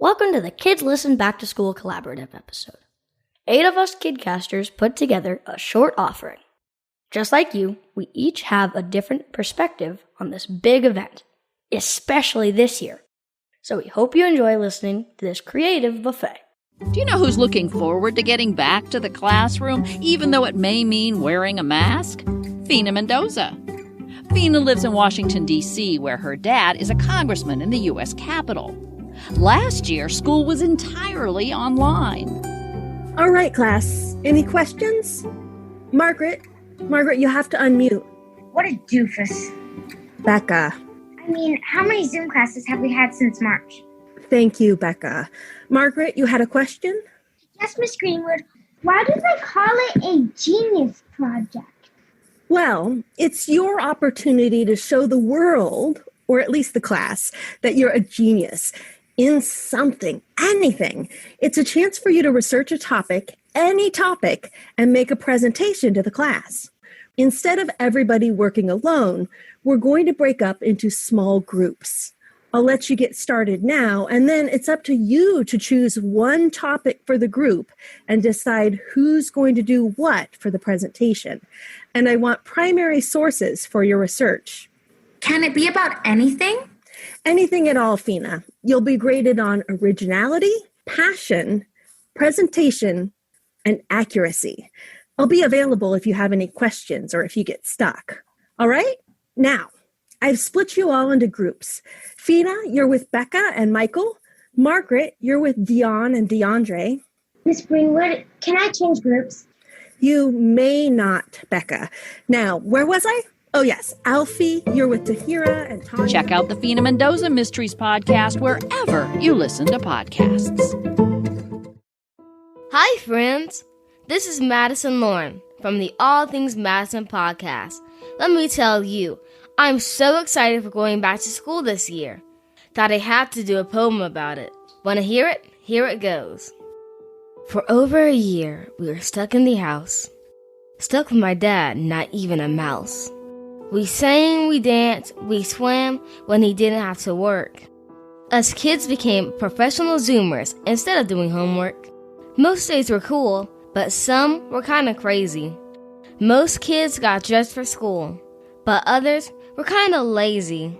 Welcome to the Kids Listen Back to School Collaborative episode. 8 of us Kidcasters put together a short offering. Just like you, we each have a different perspective on this big event, especially this year. So we hope you enjoy listening to this creative buffet. Do you know who's looking forward to getting back to the classroom, even though it may mean wearing a mask? Fina Mendoza. Fina lives in Washington, D.C., where her dad is a congressman in the U.S. Capitol. Last year, school was entirely online. All right, class. Any questions? Margaret, you have to unmute. What a doofus. Becca. I mean, how many Zoom classes have we had since March? Thank you, Becca. Margaret, you had a question? Yes, Miss Greenwood. Why do they call it a genius project? Well, it's your opportunity to show the world, or at least the class, that you're a genius in something, anything. It's a chance for you to research a topic, any topic, and make a presentation to the class. Instead of everybody working alone, we're going to break up into small groups. I'll let you get started now, and then it's up to you to choose one topic for the group and decide who's going to do what for the presentation. And I want primary sources for your research. Can it be about anything? Anything at all, Fina. You'll be graded on originality, passion, presentation, and accuracy. I'll be available if you have any questions or if you get stuck. All right? Now, I've split you all into groups. Fina, you're with Becca and Michael. Margaret, you're with Dion and DeAndre. Miss Greenwood, can I change groups? You may not, Becca. Now, where was I? Oh, yes. Alfie, you're with Tahira and Tanya. Check out the Fina Mendoza Mysteries podcast wherever you listen to podcasts. Hi, friends. This is Madison Lauren from the All Things Madison podcast. Let me tell you, I'm so excited for going back to school this year that I have to do a poem about it. Want to hear it? Here it goes. For over a year, we were stuck in the house. Stuck with my dad, not even a mouse. We sang, we danced, we swam when he didn't have to work. Us kids became professional Zoomers instead of doing homework. Most days were cool, but some were kind of crazy. Most kids got dressed for school, but others were kind of lazy.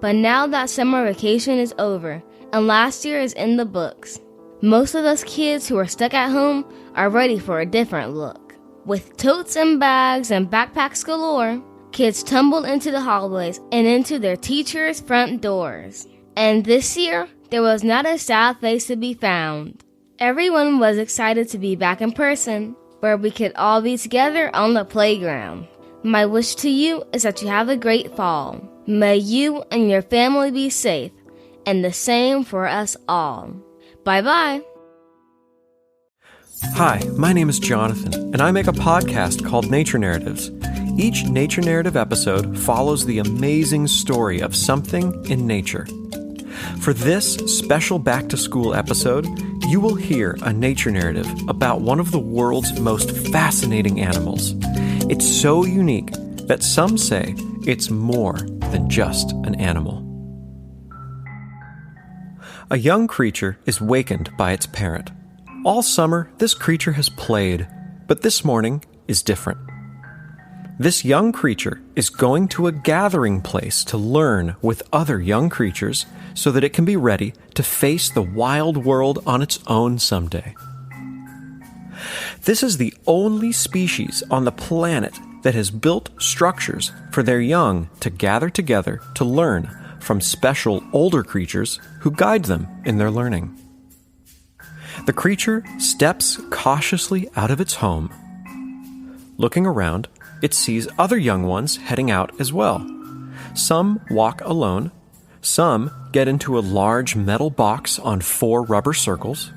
But now that summer vacation is over and last year is in the books, most of us kids who are stuck at home are ready for a different look. With totes and bags and backpacks galore, kids tumbled into the hallways and into their teachers' front doors. And this year, there was not a sad face to be found. Everyone was excited to be back in person, where we could all be together on the playground. My wish to you is that you have a great fall. May you and your family be safe, and the same for us all. Bye-bye. Hi, my name is Jonathan, and I make a podcast called Nature Narratives. Each Nature Narrative episode follows the amazing story of something in nature. For this special back-to-school episode, you will hear a nature narrative about one of the world's most fascinating animals. It's so unique that some say it's more than just an animal. A young creature is wakened by its parent. All summer, this creature has played, but this morning is different. This young creature is going to a gathering place to learn with other young creatures so that it can be ready to face the wild world on its own someday. This is the only species on the planet that has built structures for their young to gather together to learn from special older creatures who guide them in their learning. The creature steps cautiously out of its home. Looking around, it sees other young ones heading out as well. Some walk alone. Some get into a large metal box on 4 rubber circles.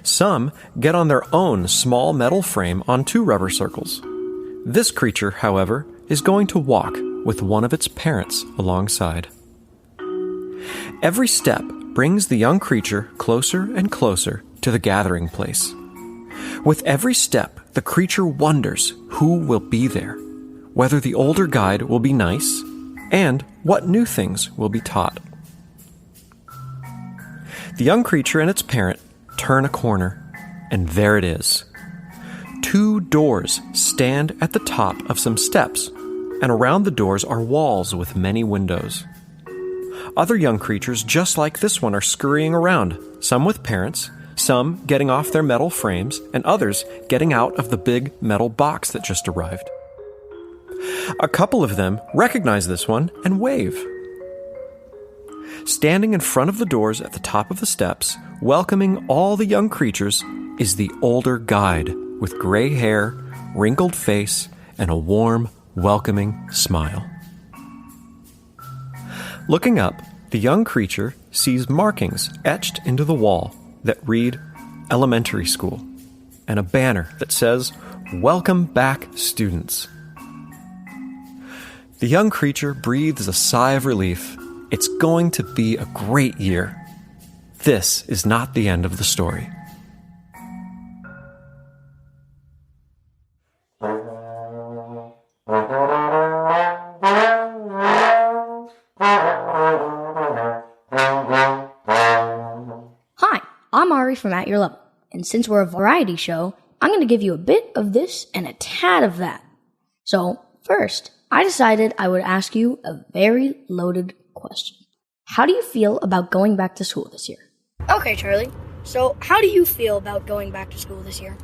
Some get on their own small metal frame on 2 rubber circles. This creature, however, is going to walk with one of its parents alongside. Every step brings the young creature closer and closer to the gathering place. With every step, the creature wonders who will be there, whether the older guide will be nice, and what new things will be taught. The young creature and its parent turn a corner, and there it is. 2 doors stand at the top of some steps, and around the doors are walls with many windows. Other young creatures just like this one are scurrying around, some with parents, some getting off their metal frames, and others getting out of the big metal box that just arrived. A couple of them recognize this one and wave. Standing in front of the doors at the top of the steps, welcoming all the young creatures, is the older guide with gray hair, wrinkled face, and a warm, welcoming smile. Looking up, the young creature sees markings etched into the wall that read Elementary School, and a banner that says, "Welcome back, students." The young creature breathes a sigh of relief. It's going to be a great year. This is not the end of the story. Hi, I'm Ari from At Your Level, and since we're a variety show, I'm going to give you a bit of this and a tad of that. So, first, I decided I would ask you a very loaded question. How do you feel about going back to school this year? Okay, Charlie. So, how do you feel about going back to school this year?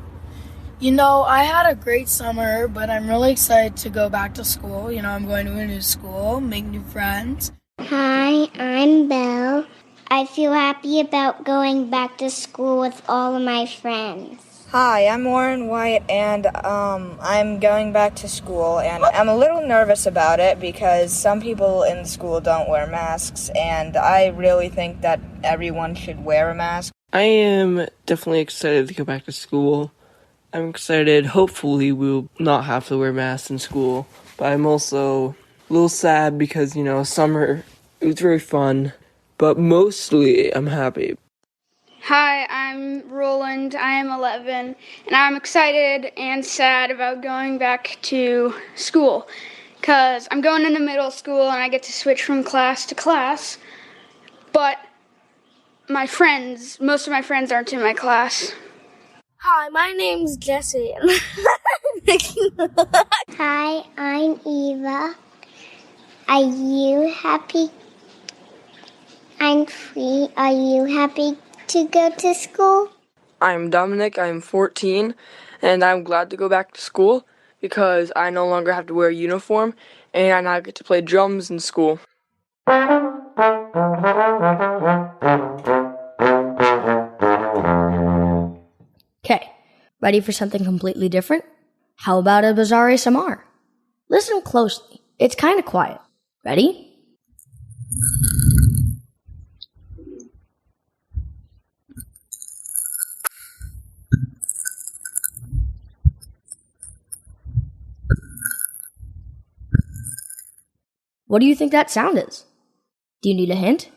You know, I had a great summer, but I'm really excited to go back to school. You know, I'm going to a new school, make new friends. Hi, I'm Belle. I feel happy about going back to school with all of my friends. Hi, I'm Warren White, and I'm going back to school, and I'm a little nervous about it because some people in school don't wear masks, and I really think that everyone should wear a mask. I am definitely excited to go back to school. I'm excited, hopefully we'll not have to wear masks in school, but I'm also a little sad because, you know, summer, it was very fun, but mostly I'm happy. Hi, I'm Roland. I am 11, and I'm excited and sad about going back to school because I'm going into middle school and I get to switch from class to class, but most of my friends aren't in my class. Hi, my name's Jesse. Hi, I'm Eva. Are you happy? I'm free. Are you happy to go to school? I'm Dominic, I'm 14, and I'm glad to go back to school because I no longer have to wear a uniform, and I now get to play drums in school. Okay, ready for something completely different? How about a bizarre ASMR? Listen closely. It's kind of quiet. Ready? What do you think that sound is? Do you need a hint?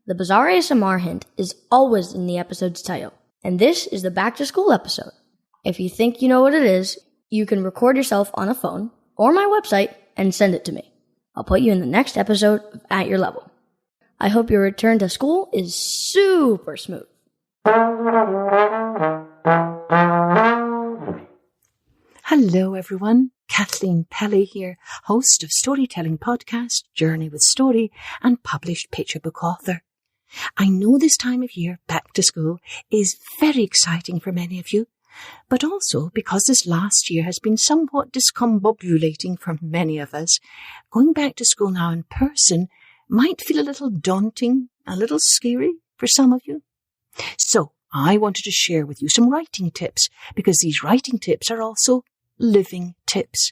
The bizarre ASMR hint is always in the episode's title, and this is the back to school episode. If you think you know what it is, you can record yourself on a phone or my website and send it to me. I'll put you in the next episode of At Your Level. I hope your return to school is super smooth. Hello everyone, Kathleen Pelly here, host of storytelling podcast Journey with Story and published picture book author. I know this time of year, back to school, is very exciting for many of you, but also because this last year has been somewhat discombobulating for many of us, going back to school now in person might feel a little daunting, a little scary for some of you. So I wanted to share with you some writing tips, because these writing tips are also living tips.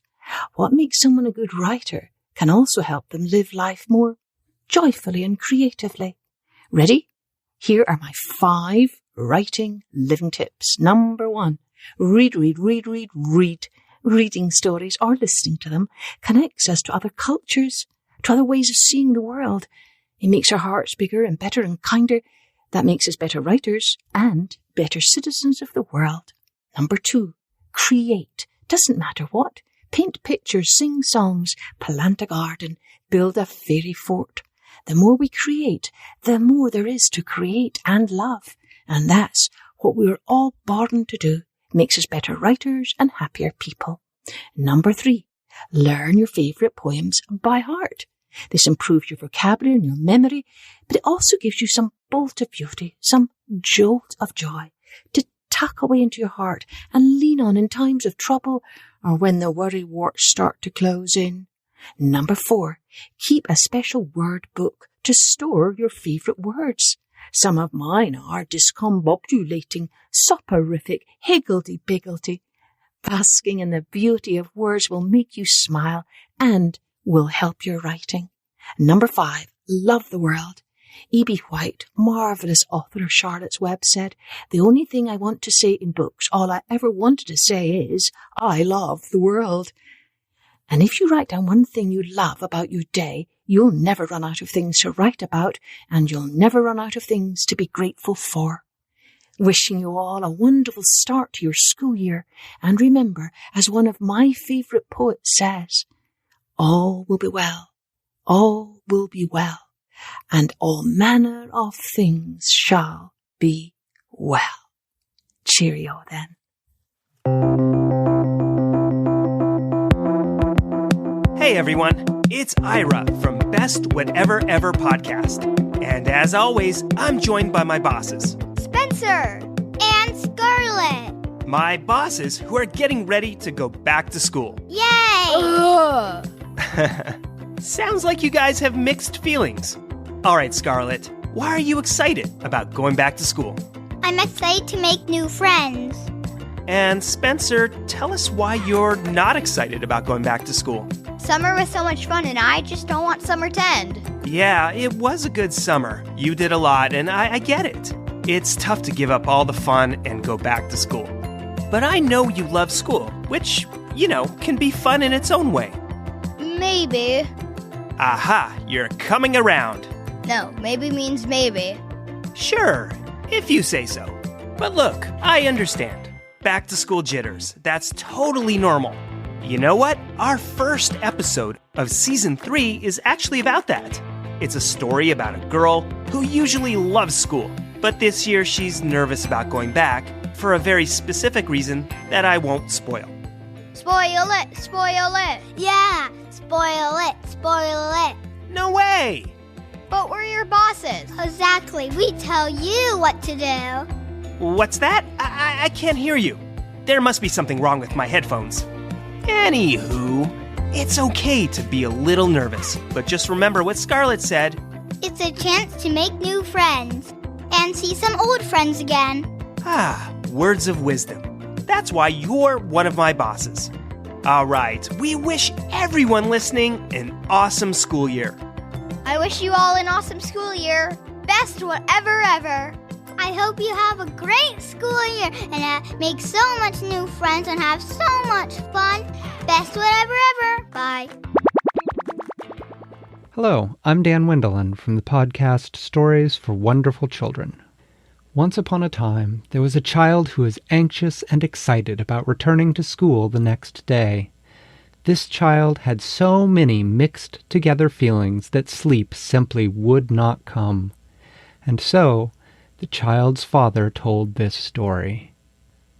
What makes someone a good writer can also help them live life more joyfully and creatively. Ready? Here are my 5 writing living tips. Number 1, read. Reading stories or listening to them connects us to other cultures, to other ways of seeing the world. It makes our hearts bigger and better and kinder. That makes us better writers and better citizens of the world. Number 2, create. Doesn't matter what. Paint pictures, sing songs, plant a garden, build a fairy fort. The more we create, the more there is to create and love. And that's what we are all born to do. Makes us better writers and happier people. Number 3, learn your favourite poems by heart. This improves your vocabulary and your memory, but it also gives you some bolt of beauty, some jolt of joy to tuck away into your heart and lean on in times of trouble or when the worry warts start to close in. Number 4, keep a special word book to store your favourite words. Some of mine are discombobulating, soporific, higgledy-piggledy. Basking in the beauty of words will make you smile and will help your writing. Number 5, love the world. E.B. White, marvellous author of Charlotte's Web, said, "The only thing I want to say in books, all I ever wanted to say is, I love the world." And if you write down one thing you love about your day, you'll never run out of things to write about, and you'll never run out of things to be grateful for. Wishing you all a wonderful start to your school year, and remember, as one of my favourite poets says, all will be well, all will be well, and all manner of things shall be well. Cheerio then. Hey everyone, it's Ira from Best Whatever Ever podcast. And as always, I'm joined by my bosses. Spencer and Scarlett. My bosses who are getting ready to go back to school. Yay! Sounds like you guys have mixed feelings. All right, Scarlett, why are you excited about going back to school? I'm excited to make new friends. And Spencer, tell us why you're not excited about going back to school. Summer was so much fun, and I just don't want summer to end. Yeah, it was a good summer. You did a lot, and I get it. It's tough to give up all the fun and go back to school. But I know you love school, which, can be fun in its own way. Maybe. Aha, you're coming around. No, maybe means maybe. Sure, if you say so. But look, I understand. Back to school jitters, that's totally normal. You know what? Our first episode of Season 3 is actually about that. It's a story about a girl who usually loves school, but this year she's nervous about going back for a very specific reason that I won't spoil. Spoil it, spoil it. Yeah, spoil it, spoil it. No way! But we're your bosses. Exactly, we tell you what to do. What's that? I can't hear you. There must be something wrong with my headphones. Anywho, it's okay to be a little nervous, but just remember what Scarlett said. It's a chance to make new friends and see some old friends again. Ah, words of wisdom. That's why you're one of my bosses. All right, we wish everyone listening an awesome school year. I wish you all an awesome school year. Best whatever ever. I hope you have a great school year and make so much new friends and have so much fun. Best whatever ever. Bye. Hello, I'm Dan Wendelin from the podcast Stories for Wonderful Children. Once upon a time, there was a child who was anxious and excited about returning to school the next day. This child had so many mixed together feelings that sleep simply would not come. And so, the child's father told this story.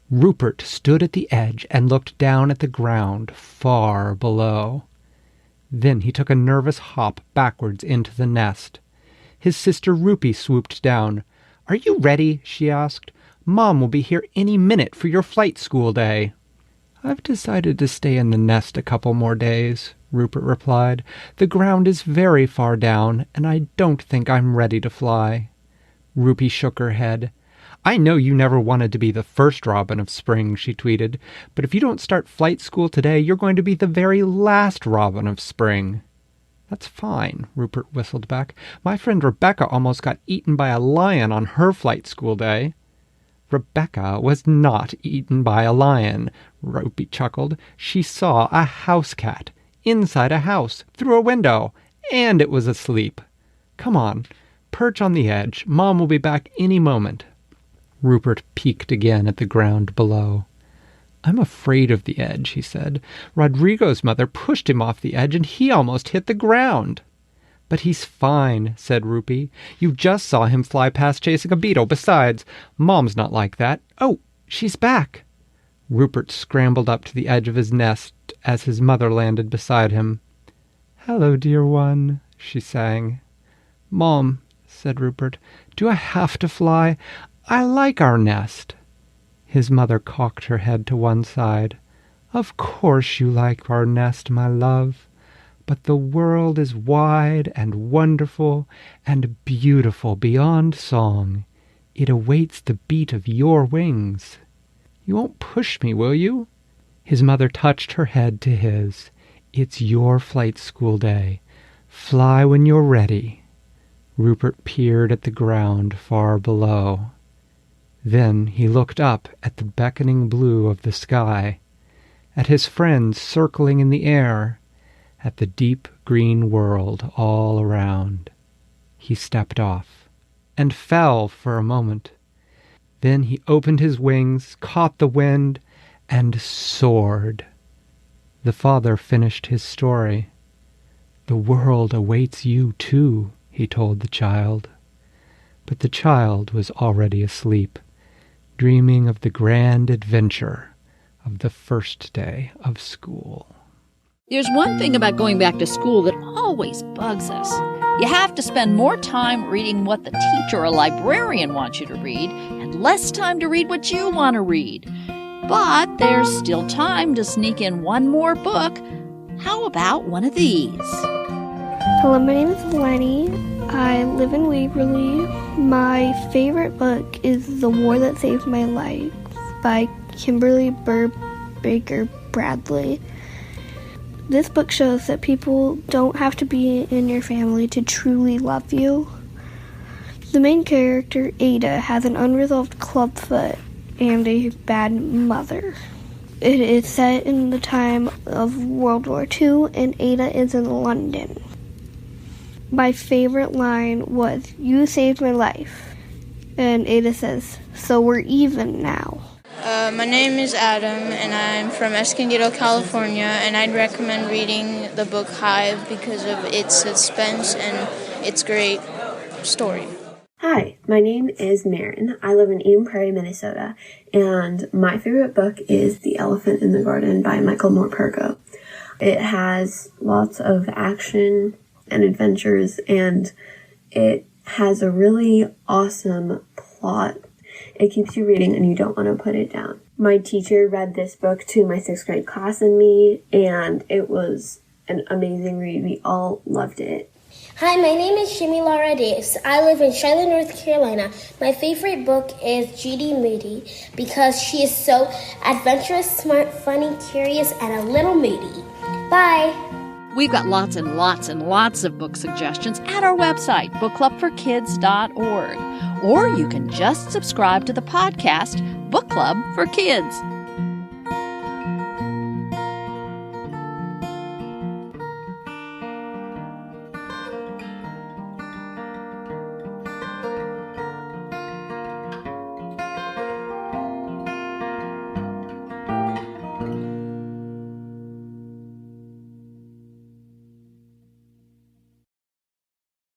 Rupert stood at the edge and looked down at the ground far below. Then he took a nervous hop backwards into the nest. His sister Rupie swooped down. "Are you ready?" she asked. "Mom will be here any minute for your flight school day." "I've decided to stay in the nest a couple more days," Rupert replied. "The ground is very far down, and I don't think I'm ready to fly." Rupie shook her head. "I know you never wanted to be the first robin of spring," she tweeted, "but if you don't start flight school today, you're going to be the very last robin of spring." "That's fine," Rupert whistled back. "My friend Rebecca almost got eaten by a lion on her flight school day." "Rebecca was not eaten by a lion," Rupie chuckled. "She saw a house cat inside a house through a window, and it was asleep. Come on. Perch on the edge. Mom will be back any moment." Rupert peeked again at the ground below. "I'm afraid of the edge," he said. "Rodrigo's mother pushed him off the edge and he almost hit the ground." "But he's fine," said Rupee. "You just saw him fly past chasing a beetle. Besides, Mom's not like that. Oh, she's back." Rupert scrambled up to the edge of his nest as his mother landed beside him. "Hello, dear one," she sang. "Mom," said Rupert, "do I have to fly? I like our nest." His mother cocked her head to one side. "Of course you like our nest, my love. But the world is wide and wonderful and beautiful beyond song. It awaits the beat of your wings. You won't push me, will you?" His mother touched her head to his. "It's your flight school day. Fly when you're ready." Rupert peered at the ground far below. Then he looked up at the beckoning blue of the sky, at his friends circling in the air, at the deep green world all around. He stepped off and fell for a moment. Then he opened his wings, caught the wind, and soared. The father finished his story. "The world awaits you too," he told the child. But the child was already asleep, dreaming of the grand adventure of the first day of school. There's one thing about going back to school that always bugs us. You have to spend more time reading what the teacher or librarian wants you to read and less time to read what you want to read. But there's still time to sneak in one more book. How about one of these? Hello, my name is Lenny. I live in Waverly. My favorite book is The War That Saved My Life by Kimberly Baker Bradley. This book shows that people don't have to be in your family to truly love you. The main character, Ada, has an unresolved clubfoot and a bad mother. It is set in the time of World War II, and Ada is in London. My favorite line was, "You saved my life." And Ada says, "So we're even now." My name is Adam, and I'm from Escondido, California, and I'd recommend reading the book Hive because of its suspense and its great story. Hi, my name is Marin. I live in Eden Prairie, Minnesota, and my favorite book is The Elephant in the Garden by Michael Morpurgo. It has lots of action and adventures, and it has a really awesome plot. It keeps you reading and you don't want to put it down. My teacher read this book to my 6th grade class and me, and it was an amazing read. We all loved it. Hi, my name is Shimi Laura Davis. I live in Charlotte, North Carolina. My favorite book is Judy Moody because she is so adventurous, smart, funny, curious, and a little moody. Bye! We've got lots and lots and lots of book suggestions at our website, bookclubforkids.org. Or you can just subscribe to the podcast, Book Club for Kids.